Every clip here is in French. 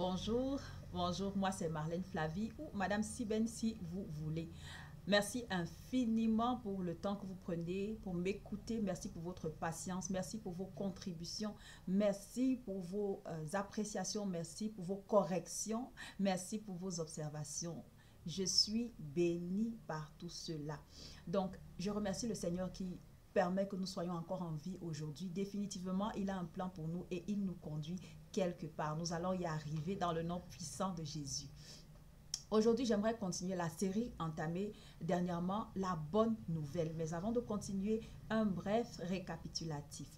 Bonjour, bonjour, moi c'est Marlène Flavie ou Madame Siben si vous voulez. Merci infiniment pour le temps que vous prenez pour m'écouter. Merci pour votre patience. Merci pour vos contributions. Merci pour vos appréciations. Merci pour vos corrections. Merci pour vos observations. Je suis bénie par tout cela. Donc, je remercie le Seigneur qui permet que nous soyons encore en vie aujourd'hui. Définitivement, il a un plan pour nous et il nous conduit quelque part. Nous allons y arriver dans le nom puissant de Jésus. Aujourd'hui, j'aimerais continuer la série entamée dernièrement, la bonne nouvelle. Mais avant de continuer, un bref récapitulatif.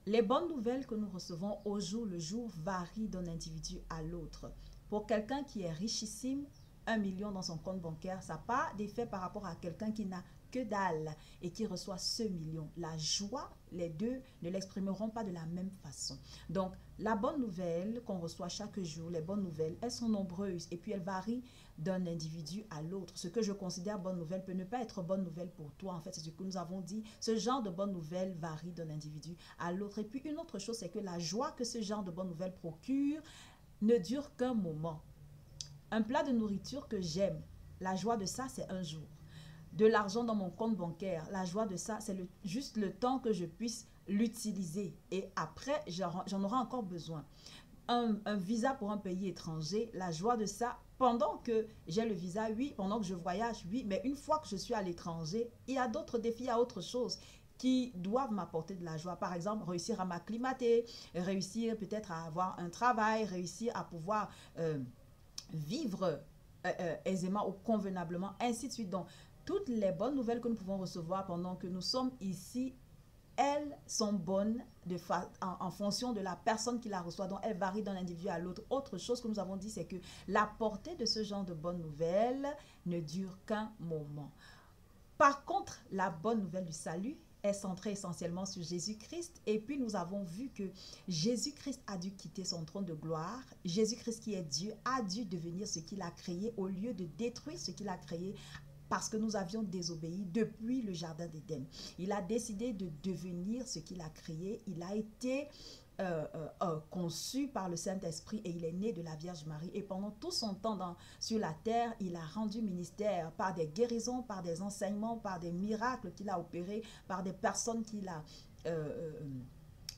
Les bonnes nouvelles que nous recevons au jour le jour varient d'un individu à l'autre. Pour quelqu'un qui est richissime, 1 million dans son compte bancaire, ça n'a pas d'effet par rapport à quelqu'un qui n'a que dalle et qui reçoit ce million. La joie, les deux ne l'exprimeront pas de la même façon. Donc, la bonne nouvelle qu'on reçoit chaque jour, les bonnes nouvelles, elles sont nombreuses et puis elles varient d'un individu à l'autre. Ce que je considère bonne nouvelle peut ne pas être bonne nouvelle pour toi. En fait, c'est ce que nous avons dit. Ce genre de bonne nouvelle varie d'un individu à l'autre. Et puis, une autre chose, c'est que la joie que ce genre de bonne nouvelle procure ne dure qu'un moment. Un plat de nourriture que j'aime, la joie de ça, c'est un jour. De l'argent dans mon compte bancaire, la joie de ça, c'est juste le temps que je puisse l'utiliser. Et après, j'en aurai encore besoin. Un visa pour un pays étranger, la joie de ça, pendant que j'ai le visa, oui, pendant que je voyage, oui, mais une fois que je suis à l'étranger, il y a d'autres défis, il y a autre chose qui doivent m'apporter de la joie. Par exemple, réussir à m'acclimater, réussir peut-être à avoir un travail, réussir à pouvoir vivre aisément ou convenablement, ainsi de suite. Donc, toutes les bonnes nouvelles que nous pouvons recevoir pendant que nous sommes ici, elles sont bonnes en fonction de la personne qui la reçoit. Donc, elles varient d'un individu à l'autre. Autre chose que nous avons dit, c'est que la portée de ce genre de bonnes nouvelles ne dure qu'un moment. Par contre, la bonne nouvelle du salut est centrée essentiellement sur Jésus-Christ. Et puis, nous avons vu que Jésus-Christ a dû quitter son trône de gloire. Jésus-Christ, qui est Dieu, a dû devenir ce qu'il a créé au lieu de détruire ce qu'il a créé parce que nous avions désobéi depuis le jardin d'Éden. Il a décidé de devenir ce qu'il a créé. Il a été conçu par le Saint-Esprit et il est né de la Vierge Marie. Et pendant tout son temps sur la terre, il a rendu ministère par des guérisons, par des enseignements, par des miracles qu'il a opérés, par des personnes qu'il a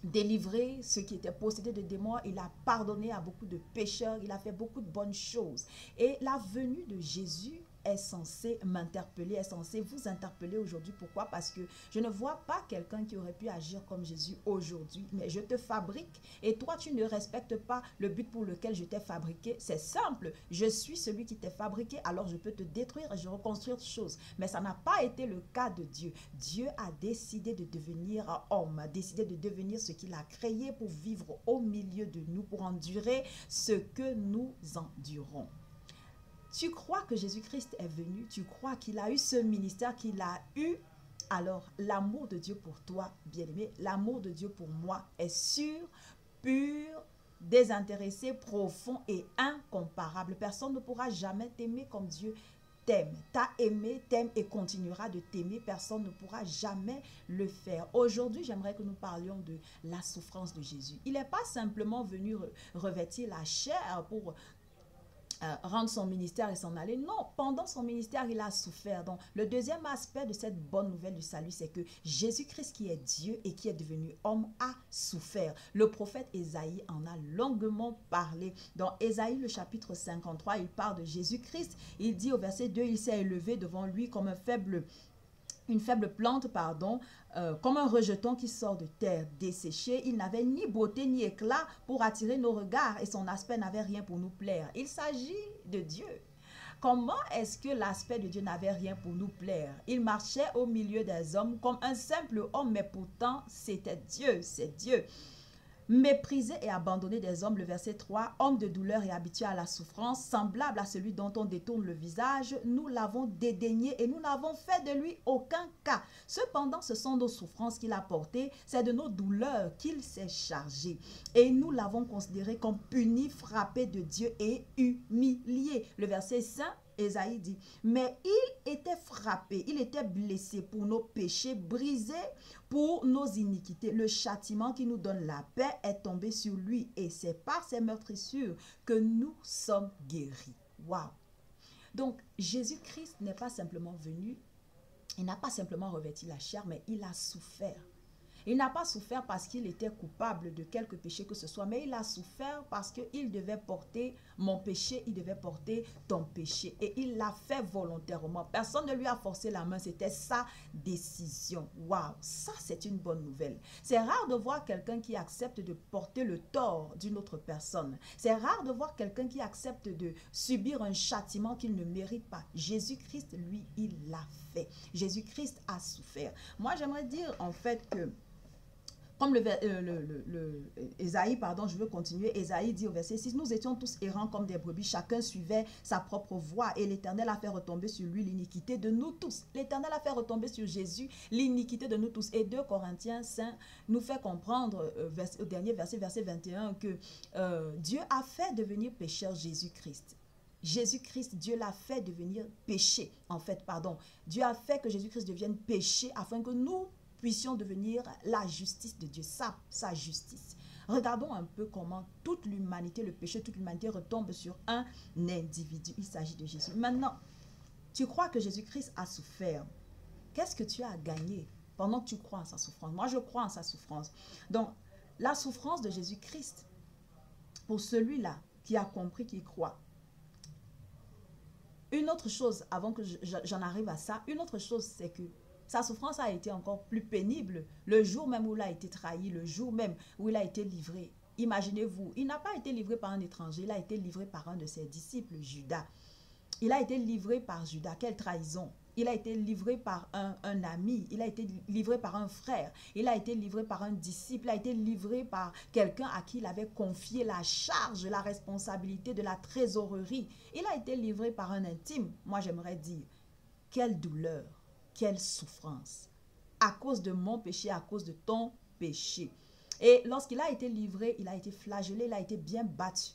délivré ceux qui étaient possédés de démons. Il a pardonné à beaucoup de pécheurs. Il a fait beaucoup de bonnes choses. Et la venue de Jésus est censé m'interpeller, est censé vous interpeller aujourd'hui. Pourquoi? Parce que je ne vois pas quelqu'un qui aurait pu agir comme Jésus aujourd'hui, mais je te fabrique et toi tu ne respectes pas le but pour lequel je t'ai fabriqué. C'est simple, je suis celui qui t'ai fabriqué, alors je peux te détruire et je reconstruire des choses. Mais ça n'a pas été le cas de Dieu. Dieu a décidé de devenir homme, a décidé de devenir ce qu'il a créé pour vivre au milieu de nous, pour endurer ce que nous endurons. Tu crois que Jésus-Christ est venu, tu crois qu'il a eu ce ministère, qu'il a eu, alors l'amour de Dieu pour toi, bien-aimé, l'amour de Dieu pour moi est sûr, pur, désintéressé, profond et incomparable. Personne ne pourra jamais t'aimer comme Dieu t'aime. T'as aimé, t'aime et continuera de t'aimer. Personne ne pourra jamais le faire. Aujourd'hui, j'aimerais que nous parlions de la souffrance de Jésus. Il n'est pas simplement venu revêtir la chair pour rendre son ministère et s'en aller. Non, pendant son ministère, il a souffert. Donc, le deuxième aspect de cette bonne nouvelle du salut, c'est que Jésus-Christ, qui est Dieu et qui est devenu homme, a souffert. Le prophète Ésaïe en a longuement parlé. Dans Ésaïe, le chapitre 53, il parle de Jésus-Christ. Il dit au verset 2, il s'est élevé devant lui comme une faible plante, comme un rejeton qui sort de terre desséchée. Il n'avait ni beauté ni éclat pour attirer nos regards et son aspect n'avait rien pour nous plaire. Il s'agit de Dieu. Comment est-ce que l'aspect de Dieu n'avait rien pour nous plaire? Il marchait au milieu des hommes comme un simple homme, mais pourtant c'était Dieu, c'est Dieu. Méprisé et abandonné des hommes, le verset 3, homme de douleur et habitué à la souffrance, semblable à celui dont on détourne le visage, nous l'avons dédaigné et nous n'avons fait de lui aucun cas. Cependant, ce sont nos souffrances qu'il a portées, c'est de nos douleurs qu'il s'est chargé. Et nous l'avons considéré comme puni, frappé de Dieu et humilié. Le verset 5, Ésaïe dit, mais il était frappé, il était blessé pour nos péchés, brisé pour nos iniquités. Le châtiment qui nous donne la paix est tombé sur lui et c'est par ses meurtrissures que nous sommes guéris. Waouh! Donc, Jésus-Christ n'est pas simplement venu, il n'a pas simplement revêtu la chair, mais il a souffert. Il n'a pas souffert parce qu'il était coupable de quelque péché que ce soit, mais il a souffert parce qu'il devait porter mon péché, il devait porter ton péché. Et il l'a fait volontairement. Personne ne lui a forcé la main, c'était sa décision. Waouh, ça c'est une bonne nouvelle. C'est rare de voir quelqu'un qui accepte de porter le tort d'une autre personne. C'est rare de voir quelqu'un qui accepte de subir un châtiment qu'il ne mérite pas. Jésus-Christ, lui, il l'a fait. Jésus-Christ a souffert. Moi, j'aimerais dire en fait que comme Ésaïe, pardon, je veux continuer. Ésaïe dit au verset 6, nous étions tous errants comme des brebis, chacun suivait sa propre voie et l'Éternel a fait retomber sur lui l'iniquité de nous tous. L'Éternel a fait retomber sur Jésus l'iniquité de nous tous. Et 2 Corinthiens 5 nous fait comprendre au dernier verset 21 que Dieu a fait devenir pécheur Jésus-Christ. Jésus-Christ, Dieu l'a fait devenir péché. En fait, pardon, Dieu a fait que Jésus-Christ devienne péché afin que nous puissions devenir la justice de Dieu, sa justice. Regardons un peu comment toute l'humanité, le péché, toute l'humanité retombe sur un individu. Il s'agit de Jésus. Maintenant, tu crois que Jésus-Christ a souffert. Qu'est-ce que tu as gagné pendant que tu crois en sa souffrance? Moi, je crois en sa souffrance. Donc, la souffrance de Jésus-Christ, pour celui-là qui a compris, qui croit. Une autre chose, avant que j'en arrive à ça, une autre chose, c'est que sa souffrance a été encore plus pénible le jour même où il a été trahi, le jour même où il a été livré. Imaginez-vous, il n'a pas été livré par un étranger, il a été livré par un de ses disciples, Judas. Il a été livré par Judas, quelle trahison! Il a été livré par un ami, il a été livré par un frère, il a été livré par un disciple, il a été livré par quelqu'un à qui il avait confié la charge, la responsabilité de la trésorerie. Il a été livré par un intime. Moi, j'aimerais dire, quelle douleur! Quelle souffrance, à cause de mon péché, à cause de ton péché. Et lorsqu'il a été livré, il a été flagellé, il a été bien battu.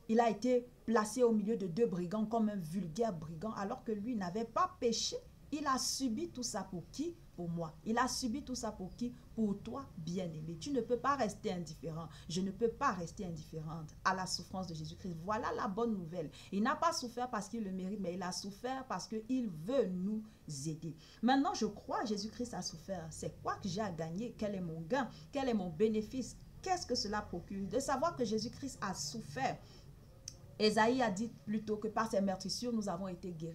Il a été placé au milieu de 2 brigands comme un vulgaire brigand, alors que lui n'avait pas péché. Il a subi tout ça pour qui? Pour moi. Il a subi tout ça pour qui? Pour toi, bien-aimé. Tu ne peux pas rester indifférent. Je ne peux pas rester indifférente à la souffrance de Jésus-Christ. Voilà la bonne nouvelle. Il n'a pas souffert parce qu'il le mérite, mais il a souffert parce qu'il veut nous aider. Maintenant, je crois que Jésus-Christ a souffert. C'est quoi que j'ai à gagner? Quel est mon gain? Quel est mon bénéfice? Qu'est-ce que cela procure? De savoir que Jésus-Christ a souffert. Ésaïe a dit plutôt que par ses meurtrissures, nous avons été guéris.